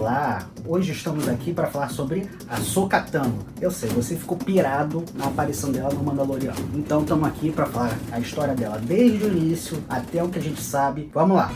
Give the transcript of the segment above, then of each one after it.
Olá, hoje estamos aqui para falar sobre Ahsoka Tano. Eu sei, você ficou pirado na aparição dela no Mandaloriano. Então estamos aqui para falar a história dela desde o início até o que a gente sabe. Vamos lá!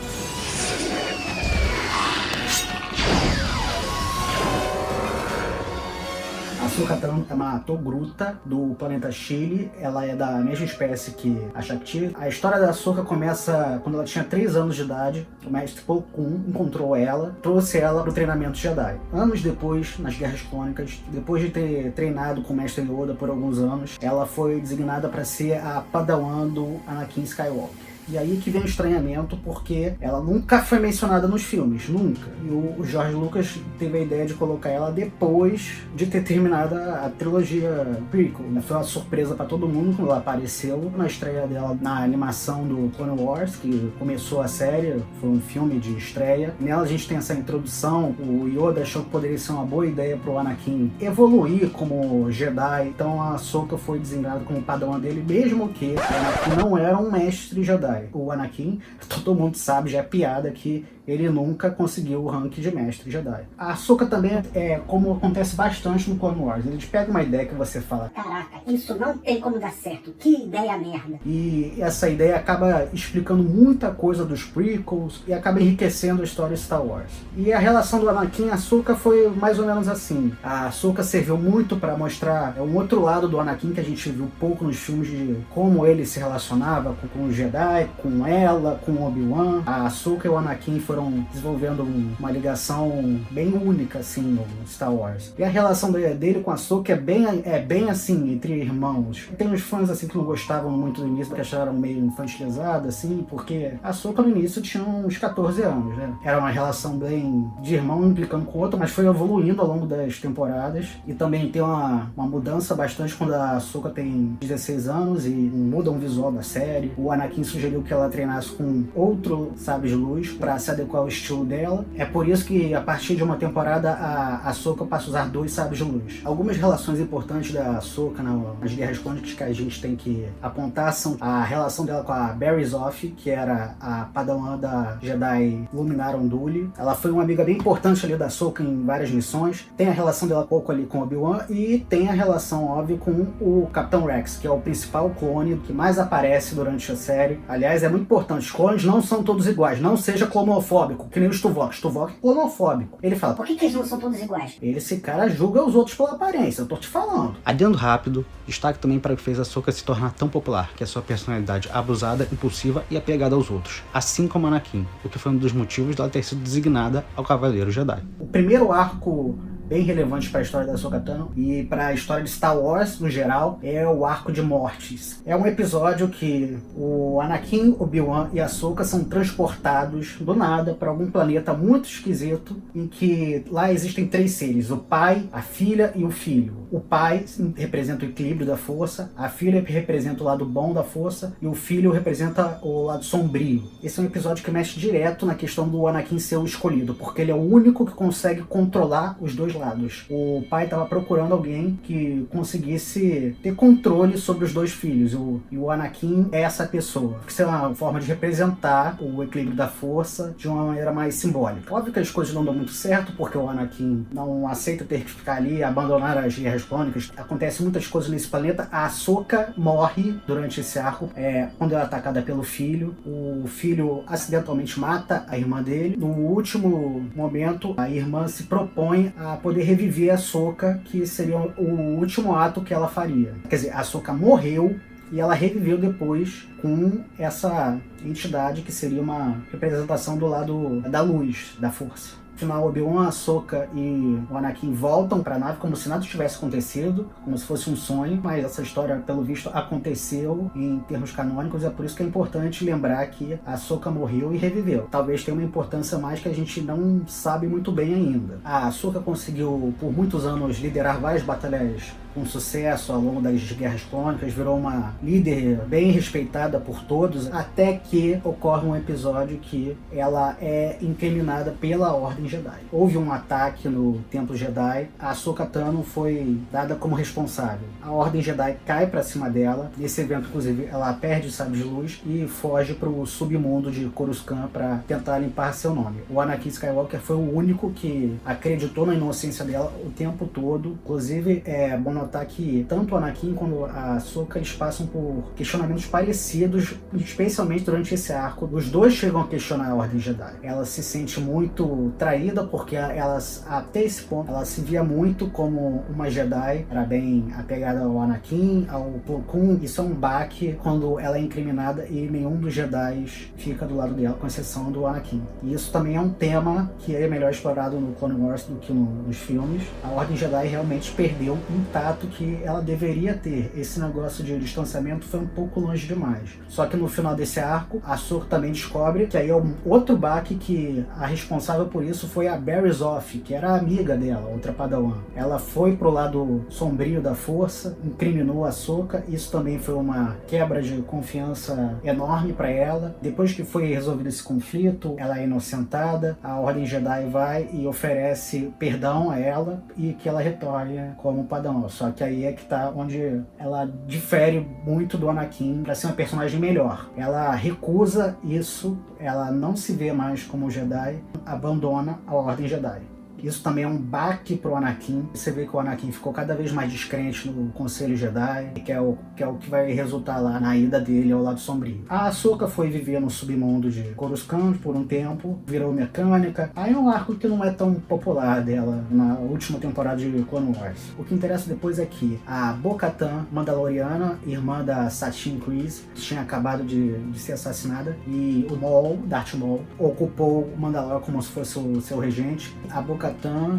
Ahsoka Tano é uma Togruta do planeta Chile. Ela é da mesma espécie que a Shakti. A história da Ahsoka começa quando ela tinha 3 anos de idade. O mestre Plo Koon encontrou ela, trouxe ela para o treinamento Jedi. Anos depois, nas Guerras Clônicas, depois de ter treinado com o mestre Yoda por alguns anos, ela foi designada para ser a Padawan do Anakin Skywalker. E aí que vem o estranhamento, porque ela nunca foi mencionada nos filmes, nunca. E o George Lucas teve a ideia de colocar ela depois de ter terminado a trilogia prequel. Foi uma surpresa para todo mundo quando ela apareceu na estreia dela na animação do Clone Wars, que começou a série, foi um filme de estreia. Nela a gente tem essa introdução, o Yoda achou que poderia ser uma boa ideia pro Anakin evoluir como Jedi, então a Ahsoka foi designada como padawan dele, mesmo que o Anakin não era um mestre Jedi. O Anakin, todo mundo sabe, já é piada que ele nunca conseguiu o rank de mestre Jedi. A Ahsoka também é como acontece bastante no Clone Wars. Eles pegam uma ideia que você fala, caraca, isso não tem como dar certo, que ideia merda. E essa ideia acaba explicando muita coisa dos prequels e acaba enriquecendo a história de Star Wars. E a relação do Anakin e Ahsoka foi mais ou menos assim. A Ahsoka serviu muito para mostrar um outro lado do Anakin que a gente viu pouco nos filmes, de como ele se relacionava com o Jedi, com ela, com o Obi-Wan. A Ahsoka e o Anakin foram desenvolvendo uma ligação bem única assim no Star Wars. E a relação dele com a Ahsoka é bem assim, entre irmãos. Tem uns fãs assim que não gostavam muito do início, que acharam meio infantilizada assim, porque a Ahsoka no início tinha uns 14 anos, né? Era uma relação bem de irmão implicando com o outro, mas foi evoluindo ao longo das temporadas. E também tem uma mudança bastante quando a Ahsoka tem 16 anos e muda o visual da série. O Anakin sugeriu que ela treinasse com outro sabre de luz para se adequar ao estilo dela. É por isso que a partir de uma temporada a Ahsoka passa a usar 2 sabres de luz. Algumas relações importantes da Ahsoka nas Guerras Clônicas que a gente tem que apontar são a relação dela com a Barry Zoff, que era a padawan da Jedi Luminara Unduli. Ela foi uma amiga bem importante ali da Ahsoka em várias missões. Tem a relação dela pouco ali com Obi-Wan e tem a relação óbvia com o Capitão Rex, que é o principal clone que mais aparece durante a série. Aliás, é muito importante, os clones não são todos iguais, não seja clonofóbico, que nem o Tuvok. Tuvok é clonofóbico. Ele fala, por que eles não são todos iguais? Esse cara julga os outros pela aparência, eu tô te falando. Adendo rápido, destaque também para o que fez a Ahsoka se tornar tão popular, que é sua personalidade abusada, impulsiva e apegada aos outros, assim como Anakin, o que foi um dos motivos dela ter sido designada ao Cavaleiro Jedi. O primeiro arco bem relevante para a história da Ahsoka Tano e para a história de Star Wars no geral é o arco de Mortis. É um episódio que o Anakin, Obi-Wan e a Ahsoka são transportados do nada para algum planeta muito esquisito, em que lá existem 3 seres, o pai, a filha e o filho. O pai representa o equilíbrio da força, a filha representa o lado bom da força e o filho representa o lado sombrio. Esse é um episódio que mexe direto na questão do Anakin ser o escolhido, porque ele é o único que consegue controlar os dois lados. O pai estava procurando alguém que conseguisse ter controle sobre os 2 filhos, e o Anakin é essa pessoa. Isso é uma forma de representar o equilíbrio da força de uma maneira mais simbólica. Óbvio que as coisas não dão muito certo, porque o Anakin não aceita ter que ficar ali, abandonar as Guerras Clônicas. Acontecem muitas coisas nesse planeta. A Ahsoka morre durante esse arco, quando ela é atacada pelo filho. O filho acidentalmente mata a irmã dele. No último momento, a irmã se propõe a poder reviver a Ahsoka, que seria o último ato que ela faria. Quer dizer, a Ahsoka morreu e ela reviveu depois com essa entidade que seria uma representação do lado da luz, da força. No final, Obi-Wan, Ahsoka e o Anakin voltam para a nave como se nada tivesse acontecido, como se fosse um sonho, mas essa história, pelo visto, aconteceu em termos canônicos, é por isso que é importante lembrar que a Ahsoka morreu e reviveu. Talvez tenha uma importância mais que a gente não sabe muito bem ainda. A Ahsoka conseguiu, por muitos anos, liderar várias batalhas com sucesso ao longo das Guerras Clônicas, virou uma líder bem respeitada por todos, até que ocorre um episódio que ela é incriminada pela Ordem Jedi. Houve um ataque no Templo Jedi, a Ahsoka Tano foi dada como responsável. A Ordem Jedi cai pra cima dela, nesse evento inclusive ela perde o sabre de luz e foge pro submundo de Coruscant para tentar limpar seu nome. O Anakin Skywalker foi o único que acreditou na inocência dela o tempo todo. Inclusive, é bom notar que tanto o Anakin quanto a Ahsoka eles passam por questionamentos parecidos, especialmente durante esse arco. Os dois chegam a questionar a Ordem Jedi. Ela se sente muito traída porque até esse ponto ela se via muito como uma Jedi, era bem apegada ao Anakin, ao Plo Koon. Isso é um baque quando ela é incriminada e nenhum dos Jedi fica do lado dela, com exceção do Anakin. E isso também é um tema que é melhor explorado no Clone Wars do que nos filmes. A Ordem Jedi realmente perdeu um tato que ela deveria ter. Esse negócio de distanciamento foi um pouco longe demais. Só que no final desse arco, a Ahsoka também descobre que aí é um outro baque, que a responsável por isso foi a Barriss Offee, que era a amiga dela, outra Padawan. Ela foi pro lado sombrio da força, incriminou a Ahsoka. Isso também foi uma quebra de confiança enorme para ela. Depois que foi resolvido esse conflito, ela é inocentada, a Ordem Jedi vai e oferece perdão a ela e que ela retorne como Padawan. Só que aí é que tá onde ela difere muito do Anakin para ser uma personagem melhor. Ela recusa isso, ela não se vê mais como Jedi, abandona a Ordem Jedi. Isso também é um baque pro Anakin. Você vê que o Anakin ficou cada vez mais descrente no Conselho Jedi, que é o que vai resultar lá na ida dele ao lado sombrio. A Ahsoka foi viver no submundo de Coruscant por um tempo, virou mecânica. Aí é um arco que não é tão popular dela na última temporada de Clone Wars. O que interessa depois é que a Bo-Katan, Mandaloriana, irmã da Satine Kryze, que tinha acabado de ser assassinada, e o Maul, Darth Maul, ocupou o Mandalore como se fosse o seu regente. A Bo-Katan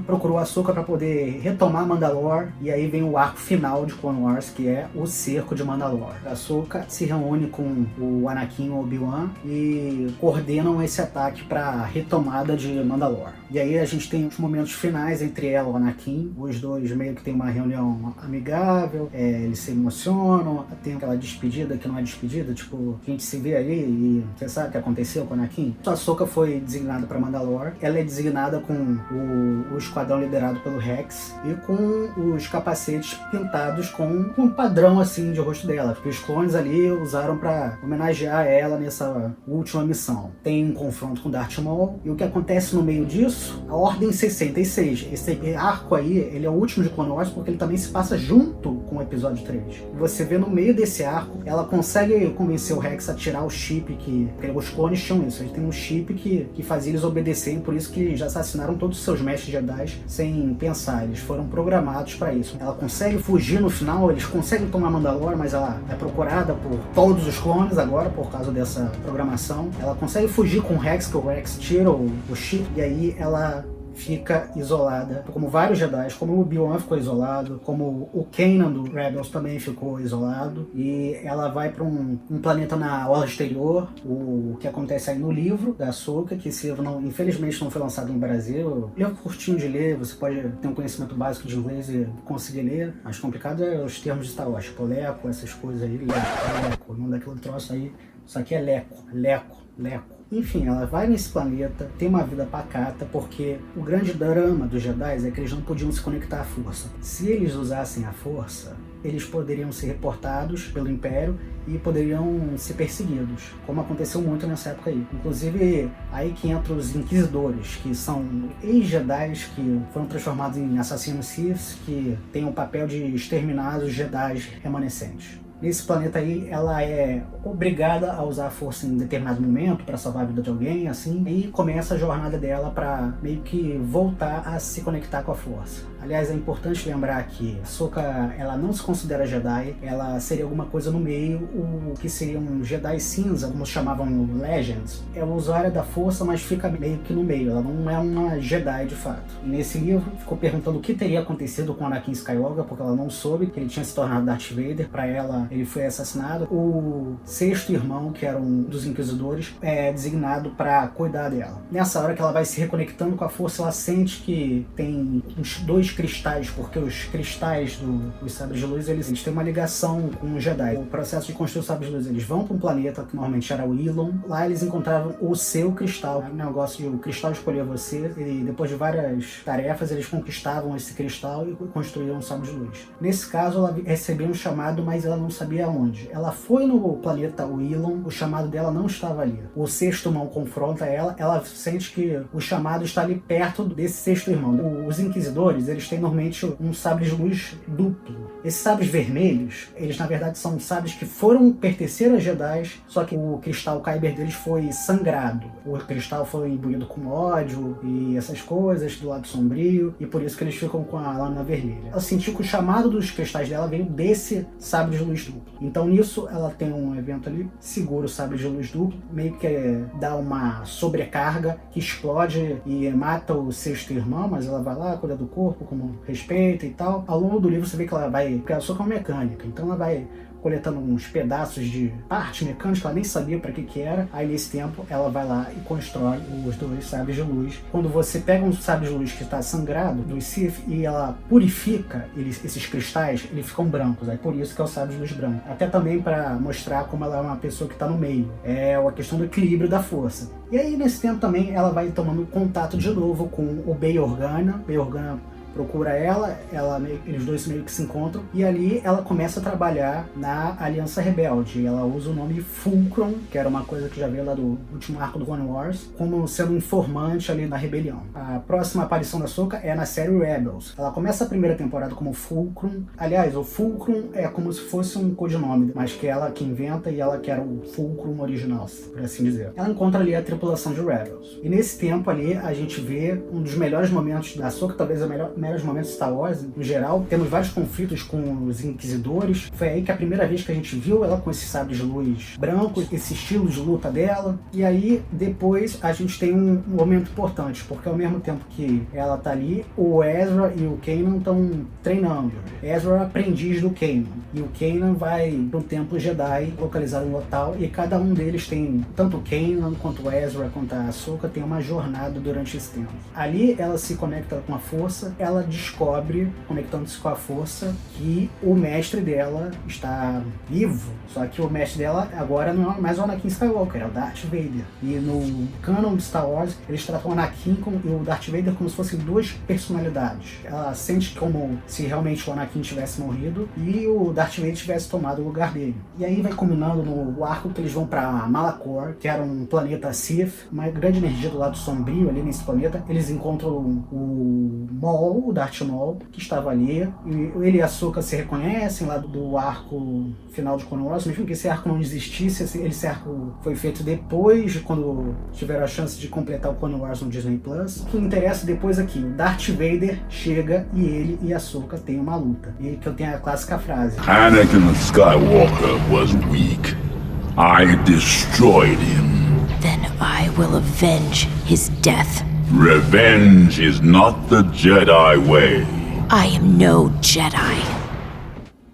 procurou a Ahsoka para poder retomar Mandalore, e aí vem o arco final de Clone Wars, que é o cerco de Mandalore. A Ahsoka se reúne com o Anakin e o Obi-Wan e coordenam esse ataque para retomada de Mandalore. E aí a gente tem os momentos finais entre ela e o Anakin, os dois meio que tem uma reunião amigável, eles se emocionam, tem aquela despedida que não é despedida, tipo, a gente se vê ali e você sabe o que aconteceu com o Anakin? A Ahsoka foi designada para Mandalore, ela é designada com o esquadrão liderado pelo Rex e com os capacetes pintados com um padrão assim de rosto dela, porque os clones ali usaram para homenagear ela nessa última missão. Tem um confronto com Darth Maul e o que acontece no meio disso? A Ordem 66. Esse arco aí, ele é o último de Clone Wars porque ele também se passa junto com o episódio 3. Você vê no meio desse arco, ela consegue convencer o Rex a tirar o chip que os clones tinham isso, eles têm um chip que fazia eles obedecerem, por isso que já assassinaram todos os seus mestres Jedi sem pensar, eles foram programados para isso. Ela consegue fugir no final, eles conseguem tomar Mandalore, mas ela é procurada por todos os clones agora por causa dessa programação. Ela consegue fugir com o Rex, que o Rex tira o chip, e aí ela fica isolada, como vários Jedi, como o Obi-Wan ficou isolado, como o Kanan do Rebels também ficou isolado, e ela vai para um planeta na orla exterior, o que acontece aí no livro da Ahsoka, que esse livro infelizmente não foi lançado no Brasil. Livro curtinho de ler, você pode ter um conhecimento básico de inglês e conseguir ler. Mais complicado é os termos de Star Wars, tipo Leco, essas coisas aí, Leco, o nome daquele troço aí, isso aqui é Leco. Enfim, ela vai nesse planeta, tem uma vida pacata, porque o grande drama dos Jedi é que eles não podiam se conectar à força. Se eles usassem a força, eles poderiam ser reportados pelo Império e poderiam ser perseguidos, como aconteceu muito nessa época aí. Inclusive, aí que entram os Inquisidores, que são ex-Jedi que foram transformados em assassinos Sith, que têm o papel de exterminar os Jedi remanescentes. Nesse planeta aí, ela é obrigada a usar a força em determinado momento para salvar a vida de alguém, assim, e começa a jornada dela para meio que voltar a se conectar com a força. Aliás, é importante lembrar que a Ahsoka, ela não se considera Jedi, ela seria alguma coisa no meio, o que seria um Jedi cinza, como chamavam Legends. É uma usuária da força, mas fica meio que no meio, ela não é uma Jedi de fato. E nesse livro, ficou perguntando o que teria acontecido com Anakin Skywalker, porque ela não soube que ele tinha se tornado Darth Vader. Para ela, ele foi assassinado. O sexto irmão, que era um dos inquisidores, é designado para cuidar dela. Nessa hora que ela vai se reconectando com a força, ela sente que tem uns 2 cristais, porque os cristais dos sabres de luz, eles têm uma ligação com os Jedi. O processo de construir os sabres de luz, eles vão para um planeta que normalmente era o Ilum. Lá eles encontravam o seu cristal, o negócio de o cristal escolher você, e depois de várias tarefas eles conquistavam esse cristal e construíam um sabre de luz. Nesse caso ela recebeu um chamado, mas ela não sabia onde. Ela foi no planeta Ilum, o chamado dela não estava ali. O sexto irmão confronta ela, ela sente que o chamado está ali perto desse sexto irmão. Os inquisidores, eles têm normalmente um sabre de luz duplo. Esses sabres vermelhos, eles na verdade são sabres que foram pertencer a Jedi, só que o cristal Kyber deles foi sangrado. O cristal foi imbuído com ódio e essas coisas do lado sombrio, e por isso que eles ficam com a lâmina vermelha. Ela sentiu que o chamado dos cristais dela veio desse sabre de luz duplo. Então nisso ela tem um evento ali, segura o sabre de luz duplo, meio que dá uma sobrecarga que explode e mata o sexto irmão, mas ela vai lá, cuida do corpo, como respeita e tal. Ao longo do livro você vê que ela vai, porque ela só com mecânica, então ela vai coletando uns pedaços de parte mecânica, ela nem sabia para que era. Aí nesse tempo ela vai lá e constrói os 2 sabres de luz. Quando você pega um sabre de luz que está sangrado do Sith e ela purifica esses cristais, eles ficam brancos. É por isso que é o sabre de luz branco. Até também para mostrar como ela é uma pessoa que está no meio. É a questão do equilíbrio da força. E aí nesse tempo também ela vai tomando contato de novo com o Bail Organa. Bail Organa procura ela, eles dois meio que se encontram, e ali ela começa a trabalhar na Aliança Rebelde. Ela usa o nome Fulcrum, que era uma coisa que já veio lá do último arco do Clone Wars, como sendo um informante ali na rebelião. A próxima aparição da Ahsoka é na série Rebels. Ela começa a primeira temporada como Fulcrum. Aliás, o Fulcrum é como se fosse um codinome, mas que ela que inventa, e ela que era o Fulcrum original, por assim dizer. Ela encontra ali a tripulação de Rebels. E nesse tempo ali, a gente vê um dos melhores momentos da Ahsoka, talvez melhores momentos de Star Wars, no geral. Temos vários conflitos com os Inquisidores. Foi aí que a primeira vez que a gente viu ela com esses sabres de luz brancos, esse estilo de luta dela. E aí, depois, a gente tem um momento importante, porque ao mesmo tempo que ela tá ali, o Ezra e o Kanan estão treinando. Ezra é o aprendiz do Kanan, e o Kanan vai pro Templo Jedi, localizado no local, e cada um deles tem, tanto o Kanan, quanto o Ezra, quanto a Ahsoka, tem uma jornada durante esse tempo. Ali, ela se conecta com a força, ela descobre, conectando-se com a força, que o mestre dela está vivo. Só que o mestre dela agora não é mais o Anakin Skywalker, é o Darth Vader. E no canon de Star Wars, eles tratam o Anakin e o Darth Vader como se fossem duas personalidades. Ela sente como se realmente o Anakin tivesse morrido e o Darth Vader tivesse tomado o lugar dele. E aí vai combinando no arco que eles vão para Malachor, que era um planeta Sith, uma grande energia do lado sombrio ali nesse planeta. Eles encontram o Maul, o Darth Maul, que estava ali, e ele e a Ahsoka se reconhecem lá do arco final de Clone Wars, mesmo que esse arco não existisse. Esse arco foi feito depois, quando tiveram a chance de completar o Clone Wars no Disney Plus. O que interessa depois aqui, o Darth Vader chega e ele e a Ahsoka têm uma luta. E que eu tenho a clássica frase: Anakin Skywalker was weak. I destroyed him. Then I will avenge his death. Revenge is not the Jedi way. I am no Jedi.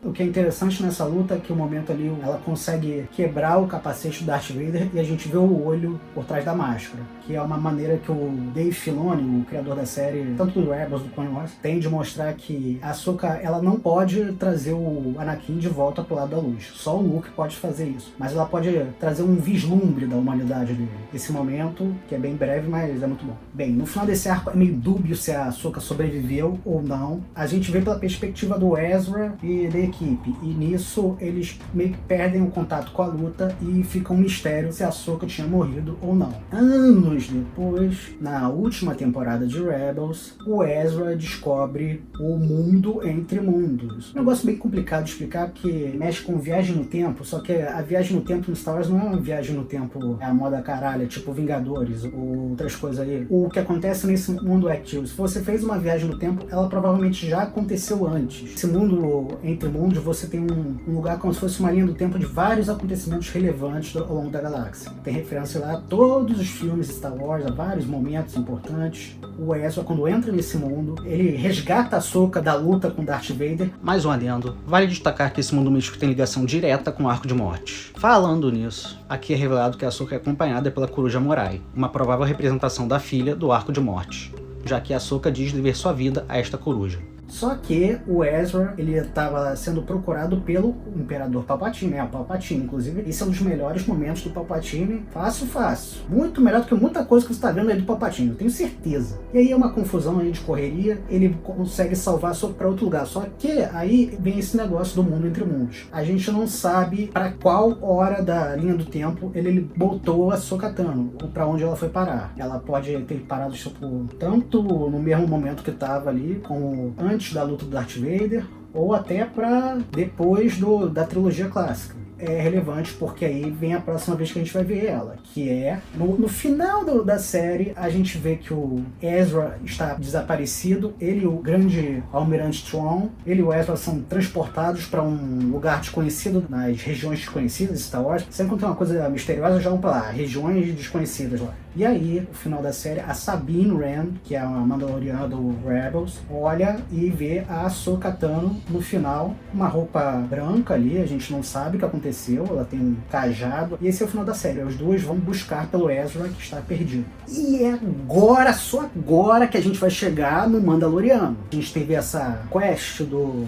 O que é interessante nessa luta é que o momento ali ela consegue quebrar o capacete do Darth Vader e a gente vê o olho por trás da máscara, que é uma maneira que o Dave Filoni, o criador da série, tanto do Rebels do Clone Wars, tem de mostrar que a Ahsoka, ela não pode trazer o Anakin de volta pro lado da luz. Só o Luke pode fazer isso. Mas ela pode trazer um vislumbre da humanidade dele. Esse momento, que é bem breve, mas é muito bom. Bem, no final desse arco é meio dúbio se a Ahsoka sobreviveu ou não. A gente vê pela perspectiva do Ezra e da equipe. E nisso eles meio que perdem o contato com a luta e fica um mistério se a Ahsoka tinha morrido ou não. Anos depois, na última temporada de Rebels, o Ezra descobre o mundo entre mundos. Um negócio bem complicado de explicar, porque mexe com viagem no tempo, só que a viagem no tempo no Star Wars não é uma viagem no tempo a moda caralho, tipo Vingadores ou outras coisas aí. O que acontece nesse mundo é que se você fez uma viagem no tempo, ela provavelmente já aconteceu antes. Esse mundo entre mundos Intermundos você tem um lugar como se fosse uma linha do tempo de vários acontecimentos relevantes ao longo da galáxia. Tem referência lá a todos os filmes de Star Wars, a vários momentos importantes. O Ezra, quando entra nesse mundo, ele resgata a Ahsoka da luta com Darth Vader. Mais um adendo, vale destacar que esse mundo místico tem ligação direta com o Arco de Morte. Falando nisso, aqui é revelado que a Ahsoka é acompanhada pela Coruja Morai, uma provável representação da filha do Arco de Morte, já que a Ahsoka diz dever sua vida a esta coruja. Só que o Ezra, ele estava sendo procurado pelo Imperador Palpatine, né? O Palpatine, inclusive, esse é um dos melhores momentos do Palpatine, fácil. Muito melhor do que muita coisa que você está vendo aí do Palpatine, eu tenho certeza. E aí é uma confusão aí de correria, ele consegue salvar só para outro lugar. Só que aí vem esse negócio do mundo entre mundos. A gente não sabe para qual hora da linha do tempo ele botou a Ahsoka Tano, ou para onde ela foi parar. Ela pode ter parado tipo, tanto no mesmo momento que estava ali, como antes da luta do Darth Vader, ou até para depois da trilogia clássica. É relevante porque aí vem a próxima vez que a gente vai ver ela, que é no final da série. A gente vê que o Ezra está desaparecido, ele e o grande almirante Thrawn, ele e o Ezra são transportados para um lugar desconhecido nas regiões desconhecidas de Star Wars. Sempre quando tem uma coisa misteriosa, já vão para lá, regiões desconhecidas lá. E aí, no final da série, a Sabine Wren, que é uma Mandaloriana do Rebels, olha e vê a Ahsoka Tano no final, uma roupa branca ali, a gente não sabe o que aconteceu, ela tem um cajado, e esse é o final da série. Os dois vão buscar pelo Ezra, que está perdido. E é agora, só agora, que a gente vai chegar no Mandaloriano. A gente teve essa quest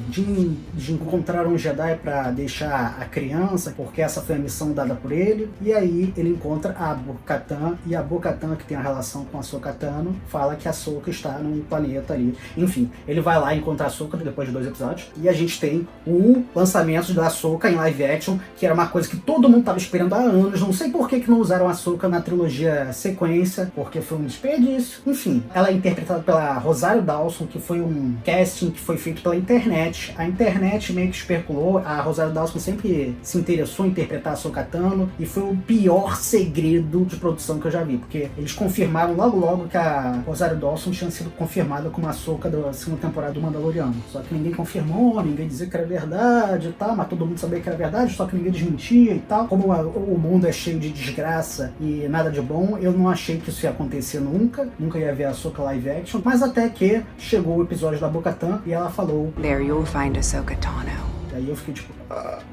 de encontrar um Jedi para deixar a criança, porque essa foi a missão dada por ele, e aí ele encontra a Bo-Katan, e a Bo-Katan, que tem a relação com a Ahsoka Tano, fala que a Ahsoka está num planeta ali. Enfim, ele vai lá encontrar a Ahsoka depois de 2 episódios, e a gente tem o lançamento da Ahsoka em live action, que era uma coisa que todo mundo estava esperando há anos. Não sei por que não usaram a Ahsoka na trilogia sequência, porque foi um desperdício. Enfim, ela é interpretada pela Rosário Dawson, que foi um casting que foi feito pela internet. A internet meio que especulou, a Rosário Dawson sempre se interessou em interpretar a Ahsoka Tano, e foi o pior segredo de produção que eu já vi, porque eles confirmaram logo que a Rosário Dawson tinha sido confirmada como a Ahsoka da segunda temporada do Mandaloriano. Só que ninguém confirmou, ninguém dizia que era verdade e tal, mas todo mundo sabia que era verdade, só que ninguém desmentia e tal. Como o mundo é cheio de desgraça e nada de bom, eu não achei que isso ia acontecer nunca ia ver a Ahsoka live action, mas até que chegou o episódio da Bo-Katan e ela falou: There you'll find Ahsoka Tano. Aí eu fiquei tipo,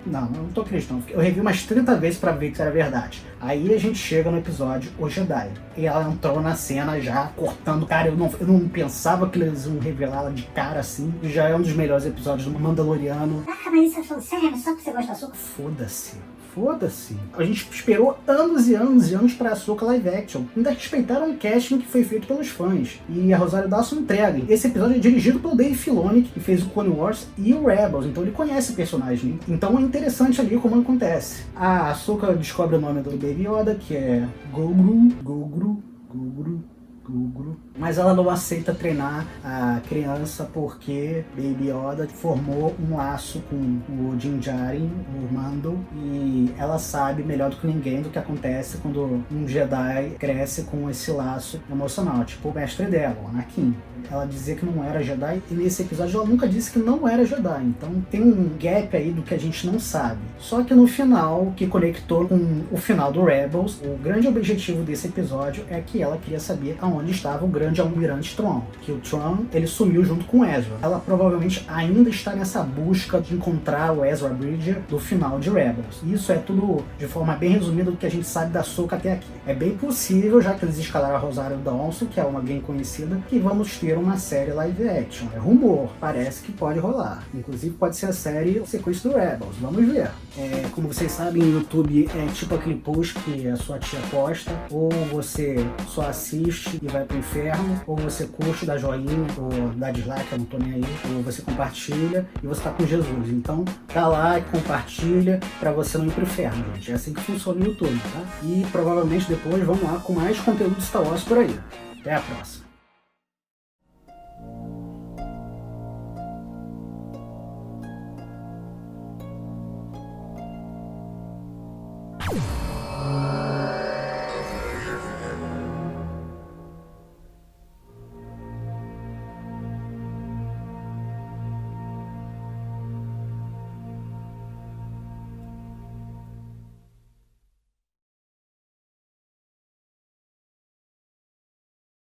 não tô acreditando. Eu revi umas 30 vezes pra ver que era verdade. Aí a gente chega no episódio O Jedi. E ela entrou na cena já cortando. Cara, eu não pensava que eles iam revelar ela de cara assim. Já é um dos melhores episódios do Mandaloriano. Ah, mas isso é falando sério? Só porque você gosta de açúcar? Foda-se. A gente esperou anos e anos pra Ahsoka live action. Ainda respeitaram o casting que foi feito pelos fãs. E a Rosário Dawson entrega. Esse episódio é dirigido pelo Dave Filoni, que fez o Clone Wars e o Rebels. Então ele conhece o personagem. Então é interessante ali como acontece. A Ahsoka descobre o nome do Baby Yoda, que é Gogru. Mas ela não aceita treinar a criança porque Baby Yoda formou um laço com o Din Djarin, o Mando, e ela sabe melhor do que ninguém do que acontece quando um Jedi cresce com esse laço emocional, tipo o mestre dela, o Anakin. Ela dizia que não era Jedi, e nesse episódio ela nunca disse que não era Jedi, então tem um gap aí do que a gente não sabe. Só que no final, que conectou com o final do Rebels, o grande objetivo desse episódio é que ela queria saber aonde estava o grande almirante Thrawn, que o Thrawn, ele sumiu junto com Ezra. Ela provavelmente ainda está nessa busca de encontrar o Ezra Bridger do final de Rebels. Isso é tudo de forma bem resumida do que a gente sabe da Ahsoka até aqui. É bem possível, já que eles escalaram a Rosário Dawson, que é uma bem conhecida, que vamos ter uma série live action. É rumor, parece que pode rolar. Inclusive pode ser a série sequência do Rebels, vamos ver. Como vocês sabem, o YouTube é tipo aquele post que a sua tia posta, ou você só assiste e vai pro inferno, ou você curte, dá joinha, ou dá dislike, eu não tô nem aí, ou você compartilha e você tá com Jesus. Então dá like, compartilha pra você não ir pro inferno, gente. É assim que funciona o YouTube, tá? E provavelmente depois vamos lá com mais conteúdo de Star Wars por aí. Até a próxima. You